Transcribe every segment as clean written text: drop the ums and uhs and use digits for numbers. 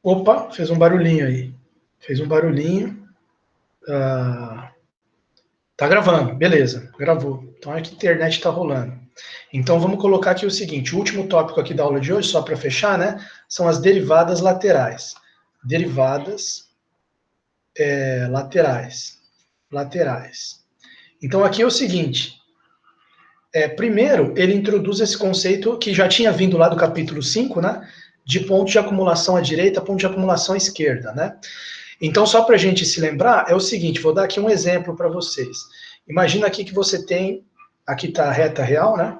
Opa, fez um barulhinho aí. Fez um barulhinho. Tá gravando, beleza, gravou. Então é que a internet está rolando. Então vamos colocar aqui o seguinte, o último tópico aqui da aula de hoje, só para fechar, né, são as derivadas laterais. Derivadas laterais. Então aqui é o seguinte, primeiro ele introduz esse conceito que já tinha vindo lá do capítulo 5, né, de ponto de acumulação à direita, ponto de acumulação à esquerda, né. Então, só para a gente se lembrar, é o seguinte, vou dar aqui um exemplo para vocês. Imagina aqui que você tem, aqui está a reta real, né?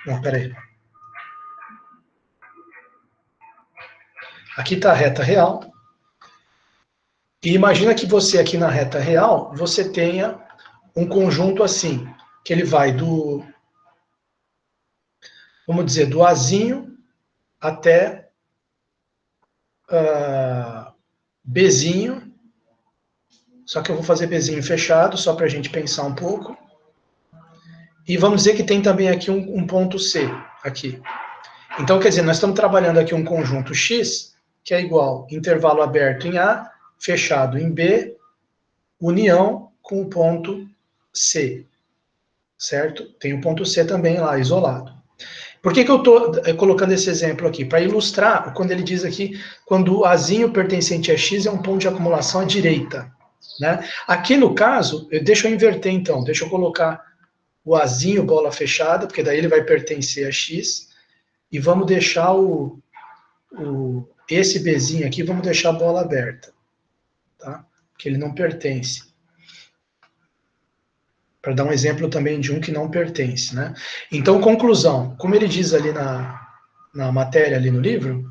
Não, peraí. Aqui está a reta real. E imagina que você aqui na reta real, você tenha um conjunto assim, que ele vai do, vamos dizer, do Azinho até Bzinho, só que eu vou fazer Bzinho fechado, só para a gente pensar um pouco. E vamos dizer que tem também aqui um ponto C, aqui. Então, quer dizer, nós estamos trabalhando aqui um conjunto X, que é igual intervalo aberto em A, fechado em B, união com o ponto C, certo? Tem o ponto C também lá, isolado. Por que eu estou colocando esse exemplo aqui? Para ilustrar, quando ele diz aqui, quando o Azinho pertencente a X é um ponto de acumulação à direita. Né? Aqui no caso, deixa eu inverter então, deixa eu colocar o Azinho bola fechada, porque daí ele vai pertencer a X, e vamos deixar esse Bzinho aqui, vamos deixar a bola aberta, tá? Porque ele não pertence. Para dar um exemplo também de um que não pertence, né? Então, conclusão, como ele diz ali na matéria, ali no livro,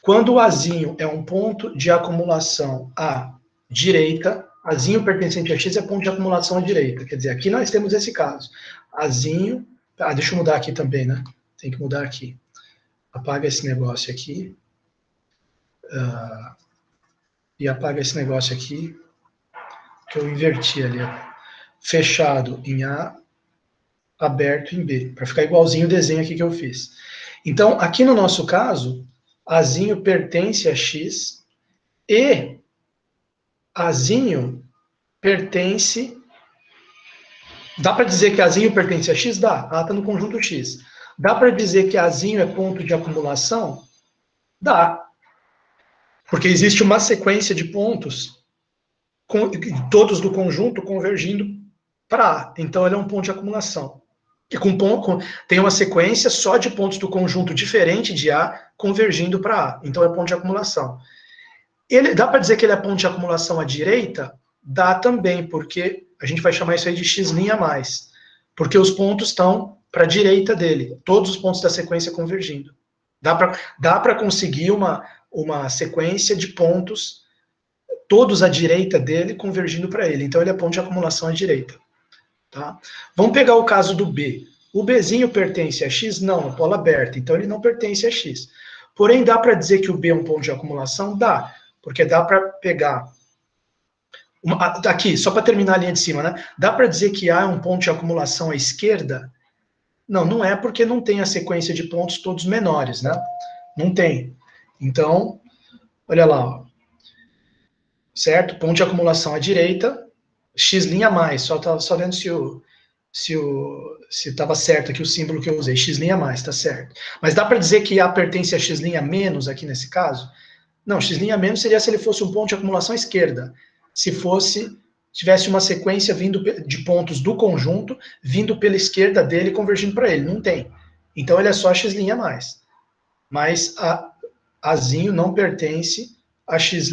quando o Azinho é um ponto de acumulação à direita, Azinho pertencente a X é ponto de acumulação à direita. Quer dizer, aqui nós temos esse caso. Azinho, deixa eu mudar aqui também, né? Tem que mudar aqui. Apaga esse negócio aqui. E apaga esse negócio aqui, que eu inverti ali. Fechado em A, aberto em B, para ficar igualzinho o desenho aqui que eu fiz. Então, aqui no nosso caso, Azinho pertence a X e Azinho pertence... Dá para dizer que Azinho pertence a X? Dá. A está no conjunto X. Dá para dizer que Azinho é ponto de acumulação? Dá. Porque existe uma sequência de pontos, todos do conjunto convergindo para A. Então, ele é um ponto de acumulação. E tem uma sequência só de pontos do conjunto diferente de A convergindo para A. Então, é ponto de acumulação. Dá para dizer que ele é ponto de acumulação à direita? Dá também, porque a gente vai chamar isso aí de x' mais. Porque os pontos estão para a direita dele. Todos os pontos da sequência convergindo. Dá para conseguir uma sequência de pontos, todos à direita dele, convergindo para ele. Então, ele é ponto de acumulação à direita. Tá? Vamos pegar o caso do B. O Bzinho pertence a X? Não, é polo aberto, então ele não pertence a X. Porém, dá para dizer que o B é um ponto de acumulação? Dá, porque dá para pegar... aqui, só para terminar a linha de cima, né? Dá para dizer que A é um ponto de acumulação à esquerda? Não, não é, porque não tem a sequência de pontos todos menores, né? Não tem. Então, olha lá, ó. Certo? Ponto de acumulação à direita, x' mais, só vendo se estava certo aqui o símbolo que eu usei, x' mais, está certo. Mas dá para dizer que A pertence a x' menos aqui nesse caso? Não, x' menos seria se ele fosse um ponto de acumulação à esquerda. Se tivesse uma sequência vindo de pontos do conjunto, vindo pela esquerda dele e convergindo para ele. Não tem. Então ele é só x' mais. Mas Azinho não pertence a x'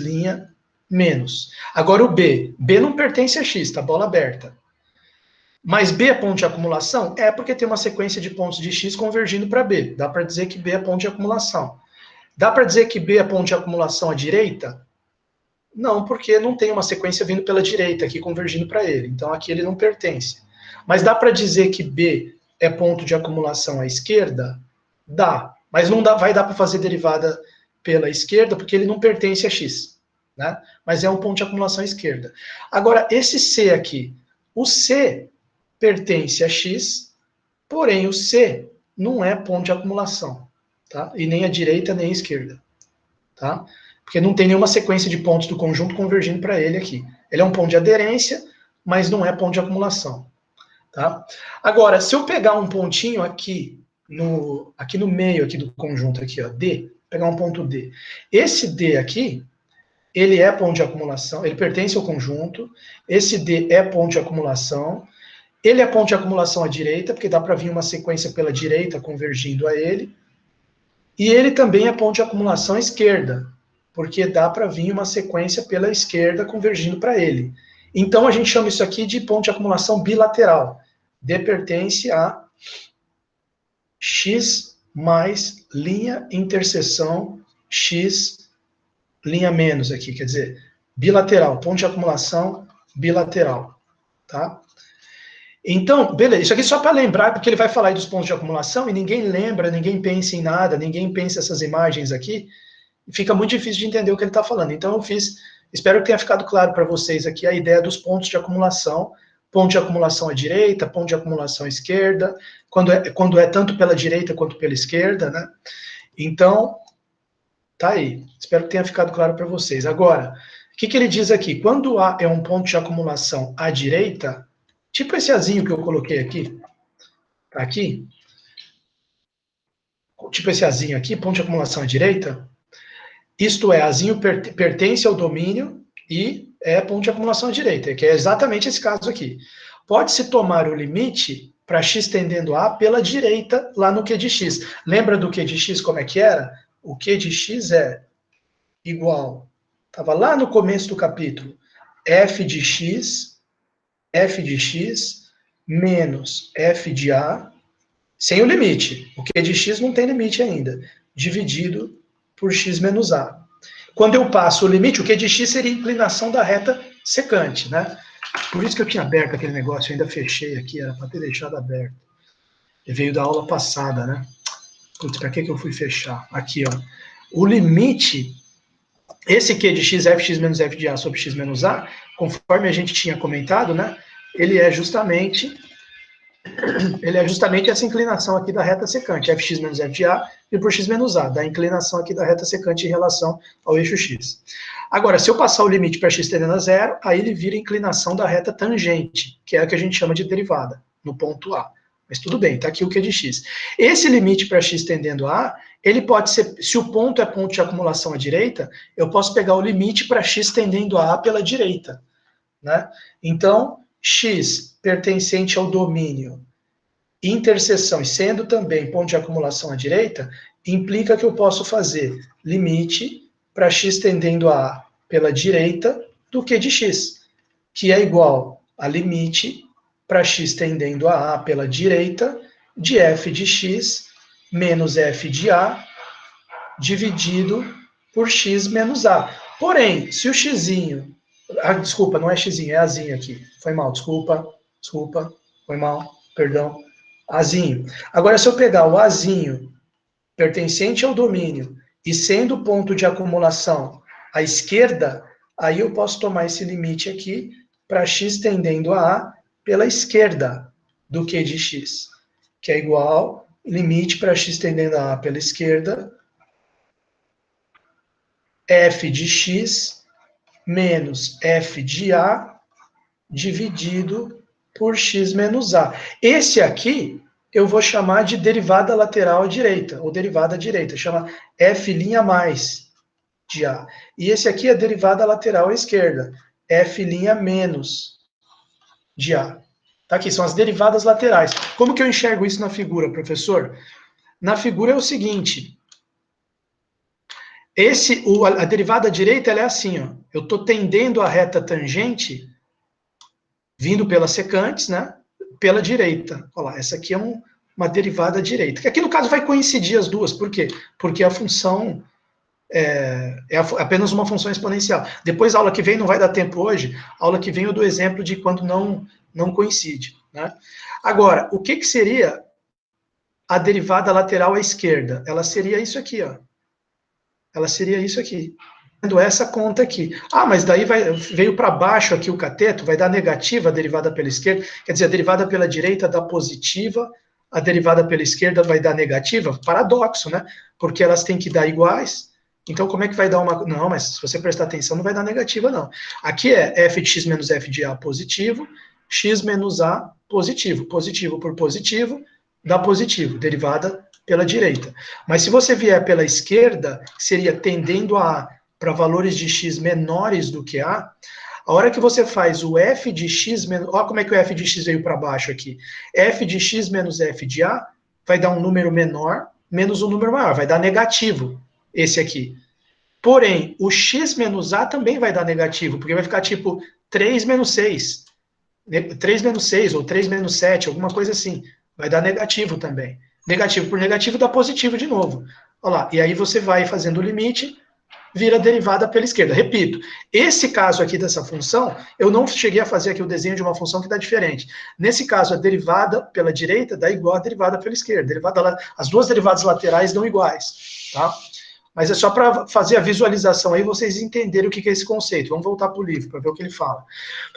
menos. Agora o B. B não pertence a X, tá? Bola aberta. Mas B é ponto de acumulação? É, porque tem uma sequência de pontos de X convergindo para B. Dá para dizer que B é ponto de acumulação. Dá para dizer que B é ponto de acumulação à direita? Não, porque não tem uma sequência vindo pela direita aqui convergindo para ele. Então aqui ele não pertence. Mas dá para dizer que B é ponto de acumulação à esquerda? Dá. Mas não vai dar para fazer derivada pela esquerda porque ele não pertence a X. Né? Mas é um ponto de acumulação à esquerda. Agora, esse C aqui, o C pertence a X, porém o C não é ponto de acumulação, tá? E nem a direita nem a esquerda. tá? Porque não tem nenhuma sequência de pontos do conjunto convergindo para ele aqui. Ele é um ponto de aderência, mas não é ponto de acumulação, tá? Agora, se eu pegar um pontinho aqui no meio aqui do conjunto aqui, ó, D, pegar um ponto D. Esse D aqui, ele é ponto de acumulação, ele pertence ao conjunto. Esse D é ponto de acumulação. Ele é ponto de acumulação à direita, porque dá para vir uma sequência pela direita convergindo a ele. E ele também é ponto de acumulação à esquerda, porque dá para vir uma sequência pela esquerda convergindo para ele. Então, a gente chama isso aqui de ponto de acumulação bilateral. D pertence a X mais linha interseção X linha menos aqui, quer dizer, bilateral, ponto de acumulação bilateral, tá? Então, beleza, isso aqui só para lembrar, porque ele vai falar aí dos pontos de acumulação e ninguém lembra, ninguém pensa em nada, ninguém pensa essas imagens aqui, fica muito difícil de entender o que ele está falando. Então eu espero que tenha ficado claro para vocês aqui a ideia dos pontos de acumulação, ponto de acumulação à direita, ponto de acumulação à esquerda, quando é tanto pela direita quanto pela esquerda, né? Então, tá aí. Espero que tenha ficado claro para vocês. Agora, o que ele diz aqui? Quando A é um ponto de acumulação à direita, tipo esse Azinho que eu coloquei aqui, tá aqui, tipo esse Azinho aqui, ponto de acumulação à direita, isto é, Azinho pertence ao domínio e é ponto de acumulação à direita, que é exatamente esse caso aqui. Pode-se tomar o limite para x tendendo a pela direita, lá no Q de x. Lembra do Q de x como é que era? O Q de x é igual, estava lá no começo do capítulo, f de x menos f de a, sem o limite. O Q de x não tem limite ainda, dividido por x menos a. Quando eu passo o limite, o Q de x seria a inclinação da reta secante, né? Por isso que eu tinha aberto aquele negócio, eu ainda fechei aqui, era para ter deixado aberto. Ele veio da aula passada, né? Putz, para que eu fui fechar? Aqui, ó. O limite, esse Q de x, fx menos f de a sobre x menos a, conforme a gente tinha comentado, né? Ele é justamente essa inclinação aqui da reta secante, fx menos f de a, e por x menos a, da inclinação aqui da reta secante em relação ao eixo x. Agora, se eu passar o limite para x tendendo a zero, aí ele vira a inclinação da reta tangente, que é a que a gente chama de derivada, no ponto A. Mas tudo bem, está aqui o Q de x. Esse limite para x tendendo a, ele pode ser, se o ponto é ponto de acumulação à direita, eu posso pegar o limite para x tendendo a pela direita, né? Então, x pertencente ao domínio interseção, e sendo também ponto de acumulação à direita, implica que eu posso fazer limite para x tendendo a pela direita do Q de x, que é igual a limite para x tendendo a pela direita de f de x menos f de a dividido por x menos a. Porém, se o xzinho... desculpa, não é xzinho, é azinho aqui. Foi mal, desculpa, foi mal, perdão. Azinho. Agora, se eu pegar o azinho pertencente ao domínio e sendo ponto de acumulação à esquerda, aí eu posso tomar esse limite aqui para x tendendo a pela esquerda do Q de x, que é igual limite para x tendendo a pela esquerda, f de x menos f de a dividido por x menos a. Esse aqui eu vou chamar de derivada lateral à direita, ou derivada à direita, chama f' mais de a. E esse aqui é a derivada lateral à esquerda, f' menos de a. Tá aqui, são as derivadas laterais. Como que eu enxergo isso na figura, professor? Na figura é o seguinte, a derivada à direita ela é assim, ó, eu estou tendendo a reta tangente vindo pelas secantes, né, pela direita. Olha lá, essa aqui é uma derivada à direita. Que aqui, no caso, vai coincidir as duas. Por quê? Porque a função apenas uma função exponencial. Depois, a aula que vem, não vai dar tempo hoje, a aula que vem eu dou exemplo de quando não coincide. Né? Agora, o que seria a derivada lateral à esquerda? Ela seria isso aqui, ó. Ela seria isso aqui. Essa conta aqui. Ah, mas daí veio para baixo aqui o cateto, vai dar negativa a derivada pela esquerda, quer dizer, a derivada pela direita dá positiva, a derivada pela esquerda vai dar negativa? Paradoxo, né? Porque elas têm que dar iguais, Então, como é que vai dar uma... Não, mas se você prestar atenção, não vai dar negativa, não. Aqui é f de x menos f de a positivo, x menos a positivo. Positivo por positivo, dá positivo, derivada pela direita. Mas se você vier pela esquerda, seria tendendo a para valores de x menores do que a hora que você faz o f de x menos... Olha como é que o f de x veio para baixo aqui. F de x menos f de a vai dar um número menor menos um número maior, vai dar negativo esse aqui. Porém, o x menos a também vai dar negativo, porque vai ficar tipo 3 menos 6. 3 menos 6 ou 3 menos 7, alguma coisa assim. Vai dar negativo também. Negativo por negativo dá positivo de novo. Olha lá, e aí você vai fazendo o limite, vira derivada pela esquerda. Repito, esse caso aqui dessa função, eu não cheguei a fazer aqui o desenho de uma função que dá diferente. Nesse caso, a derivada pela direita dá igual a derivada pela esquerda. As duas derivadas laterais dão iguais, tá? Mas é só para fazer a visualização aí, vocês entenderem o que é esse conceito. Vamos voltar para o livro, para ver o que ele fala.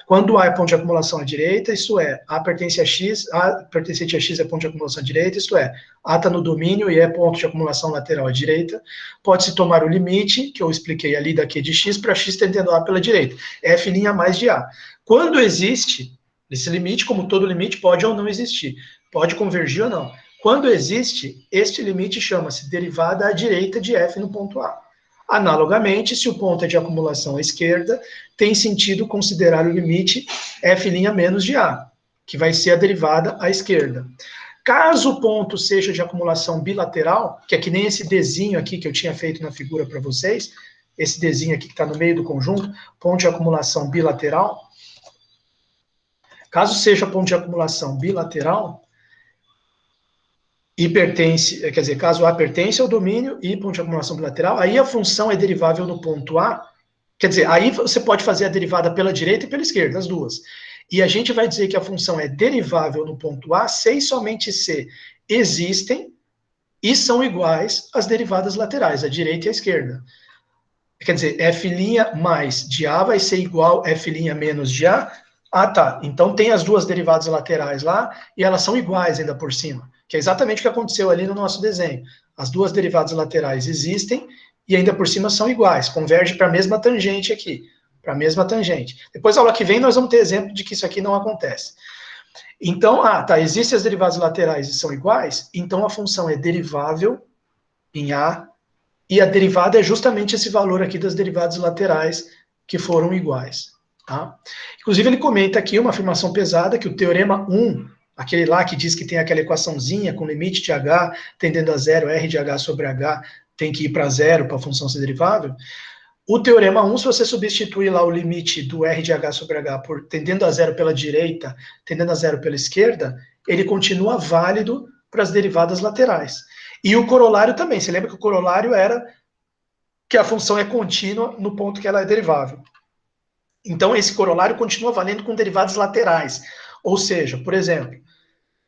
Quando A é ponto de acumulação à direita, isso é, A pertence a X, A pertencente a X é ponto de acumulação à direita, isto é, A está no domínio e é ponto de acumulação lateral à direita, pode-se tomar o limite, que eu expliquei ali daqui de X, para X tendendo a A pela direita. F' mais de A. Quando existe esse limite, como todo limite, pode ou não existir. Pode convergir ou não. Quando existe, este limite chama-se derivada à direita de f no ponto A. Analogamente, se o ponto é de acumulação à esquerda, tem sentido considerar o limite f' menos de A, que vai ser a derivada à esquerda. Caso o ponto seja de acumulação bilateral, que é que nem esse Dzinho aqui que eu tinha feito na figura para vocês, esse Dzinho aqui que está no meio do conjunto, ponto de acumulação bilateral. Caso seja ponto de acumulação bilateral, e pertence, quer dizer, caso A pertence ao domínio e ponto de acumulação bilateral, aí a função é derivável no ponto A, quer dizer, aí você pode fazer a derivada pela direita e pela esquerda, as duas. E a gente vai dizer que a função é derivável no ponto A se e somente se existem e são iguais as derivadas laterais, a direita e a esquerda. Quer dizer, f' mais de A vai ser igual a f' menos de A. Ah, tá. Então tem as duas derivadas laterais lá e elas são iguais ainda por cima, que é exatamente o que aconteceu ali no nosso desenho. As duas derivadas laterais existem e ainda por cima são iguais, convergem para a mesma tangente aqui, para a mesma tangente. Depois, na aula que vem, nós vamos ter exemplo de que isso aqui não acontece. Então, tá, existem as derivadas laterais e são iguais, então a função é derivável em A, e a derivada é justamente esse valor aqui das derivadas laterais que foram iguais. Tá? Inclusive, ele comenta aqui uma afirmação pesada, que o teorema 1, aquele lá que diz que tem aquela equaçãozinha com limite de h tendendo a zero, r de h sobre h tem que ir para zero para a função ser derivável. O teorema 1, se você substituir lá o limite do r de h sobre h por tendendo a zero pela direita, tendendo a zero pela esquerda, ele continua válido para as derivadas laterais. E o corolário também. Você lembra que o corolário era que a função é contínua no ponto que ela é derivável. Então, esse corolário continua valendo com derivadas laterais. Ou seja, por exemplo,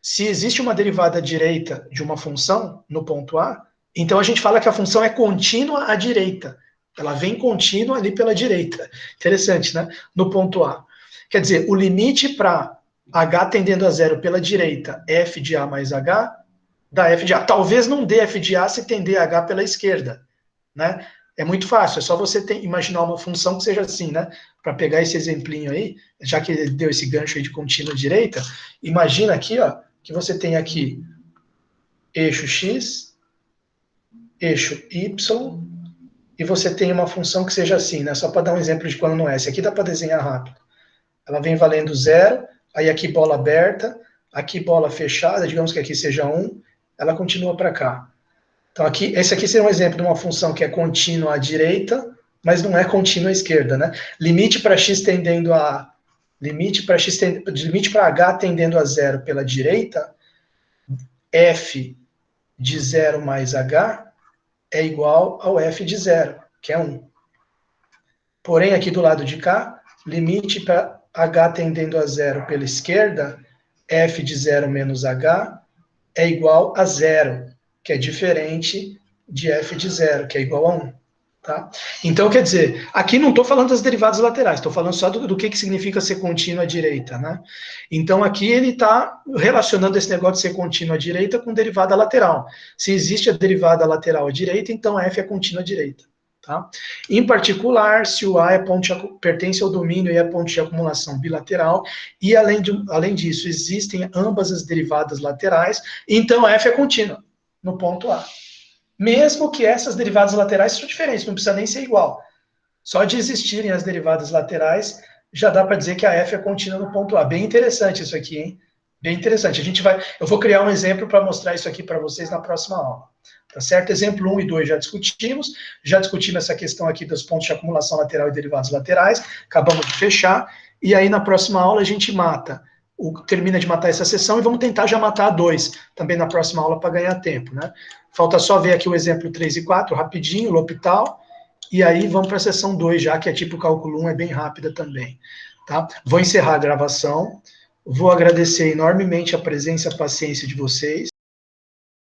se existe uma derivada direita de uma função no ponto A, então a gente fala que a função é contínua à direita. Ela vem contínua ali pela direita. Interessante, né? No ponto A. Quer dizer, o limite para h tendendo a zero pela direita, f de a mais h, dá f de a. Talvez não dê f de a se tender h pela esquerda, né? É muito fácil, é só você imaginar uma função que seja assim, né? Para pegar esse exemplinho aí, já que ele deu esse gancho aí de contínua direita, imagina aqui, ó, que você tem aqui eixo x, eixo y, e você tem uma função que seja assim, né? Só para dar um exemplo de quando não é. Esse aqui dá para desenhar rápido. Ela vem valendo 0, aí aqui bola aberta, aqui bola fechada, digamos que aqui seja 1, ela continua para cá. Então, aqui, esse aqui seria um exemplo de uma função que é contínua à direita, mas não é contínua à esquerda, né? Limite para x tendendo a... Limite para h tendendo a zero pela direita, f de 0 mais h é igual ao f de 0, que é 1. Porém, aqui do lado de cá, limite para h tendendo a zero pela esquerda, f de 0 menos h é igual a 0, que é diferente de f de 0, que é igual a 1. Tá? Então, quer dizer, aqui não estou falando das derivadas laterais, estou falando só do que significa ser contínuo à direita. Né? Então, aqui ele está relacionando esse negócio de ser contínuo à direita com derivada lateral. Se existe a derivada lateral à direita, então f é contínua à direita. Tá? Em particular, se o A é pertence ao domínio e é ponto de acumulação bilateral, e além disso, existem ambas as derivadas laterais, então F é contínua no ponto A. Mesmo que essas derivadas laterais sejam diferentes, não precisa nem ser igual. Só de existirem as derivadas laterais, já dá para dizer que a F é contínua no ponto A. Bem interessante isso aqui, hein? Bem interessante. Eu vou criar um exemplo para mostrar isso aqui para vocês na próxima aula. Tá certo? Exemplo 1 e 2 já discutimos essa questão aqui dos pontos de acumulação lateral e derivados laterais, acabamos de fechar, e aí na próxima aula a gente termina de matar essa seção e vamos tentar já matar a 2, também na próxima aula para ganhar tempo, né? Falta só ver aqui o exemplo 3 e 4, rapidinho, L'Hopital, e aí vamos para a seção 2 já, que é tipo cálculo 1, é bem rápida também, tá? Vou encerrar a gravação, vou agradecer enormemente a presença e a paciência de vocês,